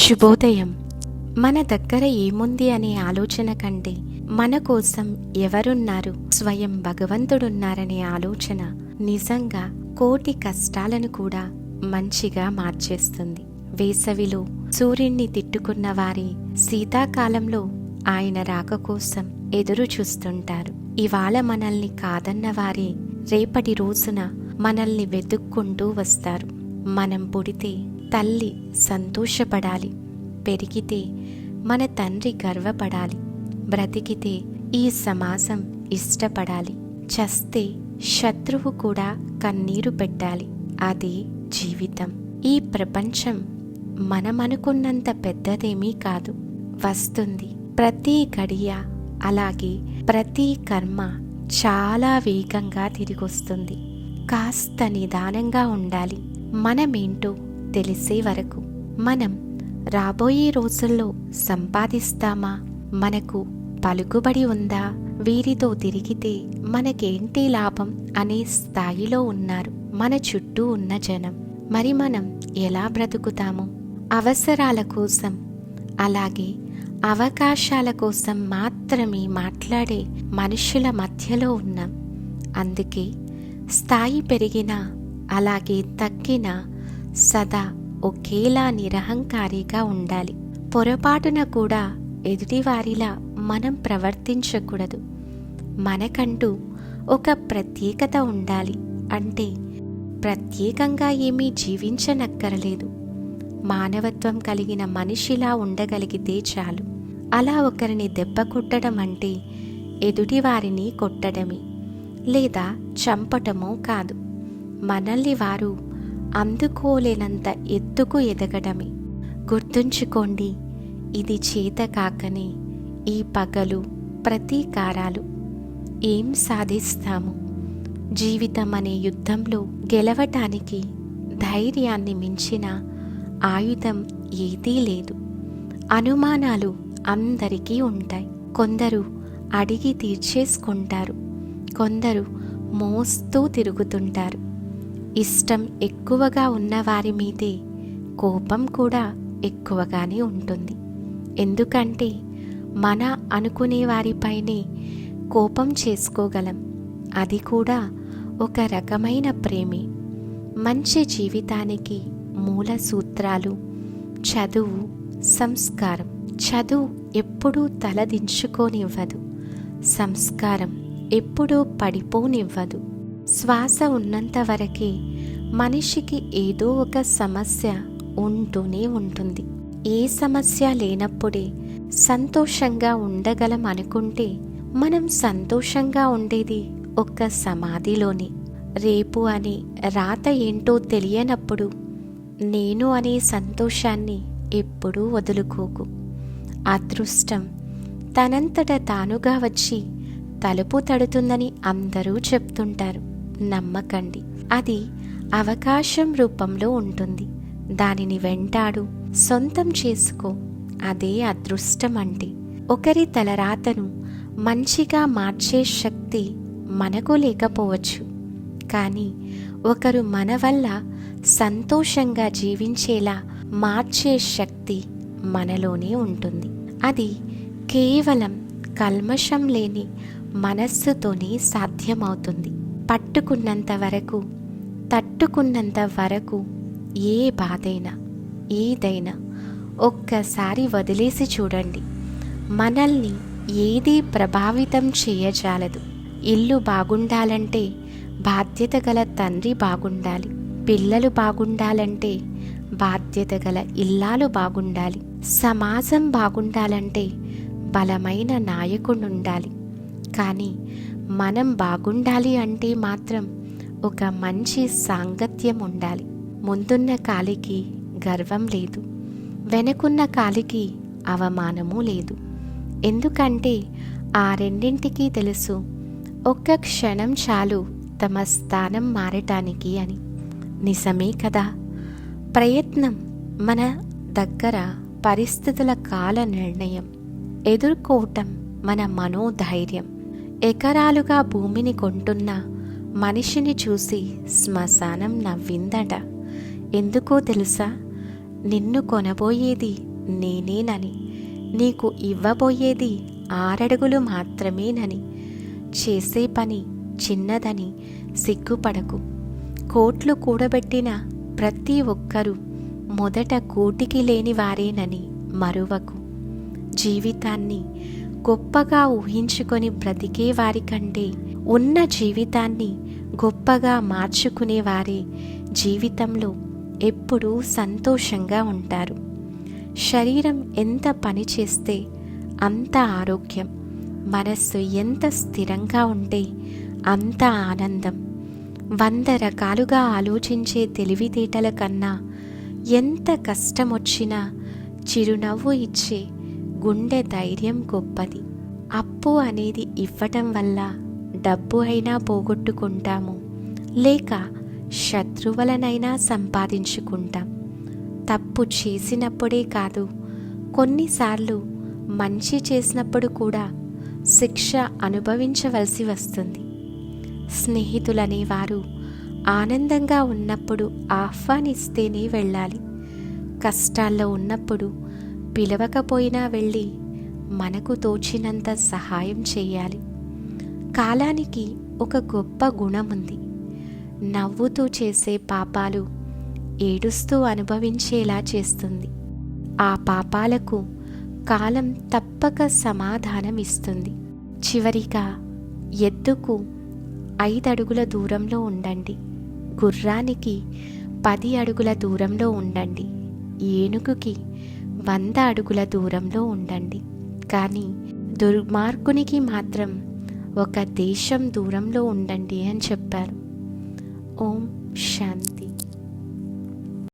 శుభోదయం. మన దగ్గర ఏముంది అనే ఆలోచన కంటే మన కోసం ఎవరున్నారు, స్వయం భగవంతుడున్నారనే ఆలోచన నిజంగా కోటి కష్టాలను కూడా మంచిగా మార్చేస్తుంది. వేసవిలో సూర్యుణ్ణి తిట్టుకున్న వారి శీతాకాలంలో ఆయన రాక కోసం ఎదురు చూస్తుంటారు. ఇవాళ మనల్ని కాదన్న వారే రేపటి రోజున మనల్ని వెతుక్కుంటూ వస్తారు. మనం పుడితే తల్లి సంతోషపడాలి, పెరిగితే మన తండ్రి గర్వపడాలి, బ్రతికితే ఈ సమాజం ఇష్టపడాలి, చస్తే శత్రువు కూడా కన్నీరు పెట్టాలి. అదే జీవితం. ఈ ప్రపంచం మనమనుకున్నంత పెద్దదేమీ కాదు. వస్తుంది ప్రతి గడియ, అలాగే ప్రతి కర్మ చాలా వేగంగా తిరిగొస్తుంది. కాస్త నిదానంగా ఉండాలి. మనమేంటో తెలిసే వరకు. మనం రాబోయే రోజుల్లో సంపాదిస్తామా, మనకు పలుకుబడి ఉందా, వీరితో తిరిగితే మనకేంటి లాభం అనే స్థాయిలో ఉన్నారు మన చుట్టూ ఉన్న జనం. మరి మనం ఎలా బ్రతుకుతాము? అవసరాల కోసం, అలాగే అవకాశాల కోసం మాత్రమే మాట్లాడే మనుషుల మధ్యలో ఉన్నాం. అందుకే స్థాయి పెరిగినా అలాగే తగ్గినా సదా ఒకేలా నిరహంకారిగా ఉండాలి. పొరపాటున కూడా ఎదుటివారిలా మనం ప్రవర్తించకూడదు. మనకంటూ ఒక ప్రత్యేకత ఉండాలి. అంటే ప్రత్యేకంగా ఏమీ జీవించనక్కరలేదు. మానవత్వం కలిగిన మనిషిలా ఉండగలిగితే చాలు. అలా ఒకరిని దెబ్బ కొట్టడం అంటే ఎదుటివారిని కొట్టడమే, లేదా చంపటమో కాదు. మనల్ని వారు అందుకోలేనంత ఎత్తుకు ఎదగడమే. గుర్తుంచుకోండి, ఇది చేత కాకనే ఈ పగలు, ప్రతీకారాలు. ఏం సాధిస్తాము? జీవితం అనే యుద్ధంలో గెలవటానికి ధైర్యాన్ని మించిన ఆయుధం ఏదీ లేదు. అనుమానాలు అందరికీ ఉంటాయి. కొందరు అడిగి తీర్చేసుకుంటారు, కొందరు మోస్తూ తిరుగుతుంటారు. ఇష్టం ఎక్కువగా ఉన్నవారి మీదే కోపం కూడా ఎక్కువగానే ఉంటుంది. ఎందుకంటే మన అనుకునే వారిపైనే కోపం చేసుకోగలం. అది కూడా ఒక రకమైన ప్రేమే. మంచి జీవితానికి మూల సూత్రాలు చదువు, సంస్కారం. చదువు ఎప్పుడూ తలదించుకోనివ్వదు, సంస్కారం ఎప్పుడూ పడిపోనివ్వదు. శ్వాస ఉన్నంత వరకే మనిషికి ఏదో ఒక సమస్య ఉంటూనే ఉంటుంది. ఏ సమస్య లేనప్పుడే సంతోషంగా ఉండగలం అనుకుంటే మనం సంతోషంగా ఉండేది ఒక్క సమాధిలోనే. రేపు అనే రాత ఏంటో తెలియనప్పుడు నేను అనే సంతోషాన్ని ఎప్పుడూ వదులుకోకు. అదృష్టం తనంతట తానుగా వచ్చి తలుపు తడుతుందని అందరూ చెప్తుంటారు. నమ్మకండి. అది అవకాశం రూపంలో ఉంటుంది. దానిని వెంటాడు, సొంతం చేసుకో. అదే అదృష్టం అంటే. ఒకరి తలరాతను మంచిగా మార్చే శక్తి మనకు లేకపోవచ్చు, కానీ ఒకరు మన వల్ల సంతోషంగా జీవించేలా మార్చే శక్తి మనలోనే ఉంటుంది. అది కేవలం కల్మషం లేని మనస్సుతోనే సాధ్యమవుతుంది. పట్టుకున్నంత వరకు, తట్టుకున్నంత వరకు ఏ బాధైనా, ఏదైనా ఒక్కసారి వదిలేసి చూడండి. మనల్ని ఏదీ ప్రభావితం చేయజాలదు. ఇల్లు బాగుండాలంటే బాధ్యత గల తండ్రి బాగుండాలి. పిల్లలు బాగుండాలంటే బాధ్యత గల ఇల్లాలు బాగుండాలి. సమాజం బాగుండాలంటే బలమైన నాయకుడుండాలి. కానీ మనం బాగుండాలి అంటే మాత్రం ఒక మంచి సాంగత్యం ఉండాలి. ముందున్న కాలికి గర్వం లేదు, వెనుకున్న కాలికి అవమానము లేదు. ఎందుకంటే ఆ రెండింటికి తెలుసు, ఒక్క క్షణం చాలు తమ స్థానం మారటానికి అని. నిజమే కదా? ప్రయత్నం మన దగ్గర పరిస్థితుల కాల నిర్ణయం, ఎదుర్కోవటం మన మనోధైర్యం. ఎకరాలుగా భూమిని కొంటున్న మనిషిని చూసి శ్మశానం నవ్విందట. ఎందుకో తెలుసా? నిన్ను కొనబోయేది నేనేనని, నీకు ఇవ్వబోయేది 6 అడుగులు మాత్రమేనని, చేసే పని చిన్నదని సిగ్గుపడకు. కోట్లు కూడబెట్టిన ప్రతి ఒక్కరూ మొదట కూటికి లేని వారేనని మరువకు. జీవితాన్ని గొప్పగా ఊహించుకొని బ్రతికే వారి కంటే ఉన్న జీవితాన్ని గొప్పగా మార్చుకునేవారే జీవితంలో ఎప్పుడూ సంతోషంగా ఉంటారు. శరీరం ఎంత పని చేస్తే అంత ఆరోగ్యం, మనస్సు ఎంత స్థిరంగా ఉంటే అంత ఆనందం. 100 రకాలుగా ఆలోచించే తెలివితేటల కన్నా ఎంత కష్టమొచ్చినా చిరునవ్వు ఇచ్చే గుండె ధైర్యం గొప్పది. అప్పు అనేది ఇవ్వటం వల్ల డబ్బు అయినా పోగొట్టుకుంటాము, లేక శత్రువులనైనా సంపాదించుకుంటాం. తప్పు చేసినప్పుడే కాదు, కొన్నిసార్లు మంచి చేసినప్పుడు కూడా శిక్ష అనుభవించవలసి వస్తుంది. స్నేహితులనేవారు ఆనందంగా ఉన్నప్పుడు ఆహ్వానిస్తేనే వెళ్ళాలి. కష్టాల్లో ఉన్నప్పుడు పిలవకపోయినా వెళ్ళి మనకు తోచినంత సహాయం చేయాలి. కాలానికి ఒక గొప్ప గుణం ఉంది. నవ్వుతూ చేసే పాపాలు ఏడుస్తూ అనుభవించేలా చేస్తుంది. ఆ పాపాలకు కాలం తప్పక సమాధానం ఇస్తుంది. చివరిగా ఎద్దుకు 5 అడుగుల దూరంలో ఉండండి, గుర్రానికి 10 అడుగుల దూరంలో ఉండండి, ఏనుగుకి 100 అడుగుల దూరంలో ఉండండి. కానీ దుర్మార్గునికి మాత్రం 1 దేశం దూరంలో ఉండండి అని చెప్పారు. ఓం శాంతి.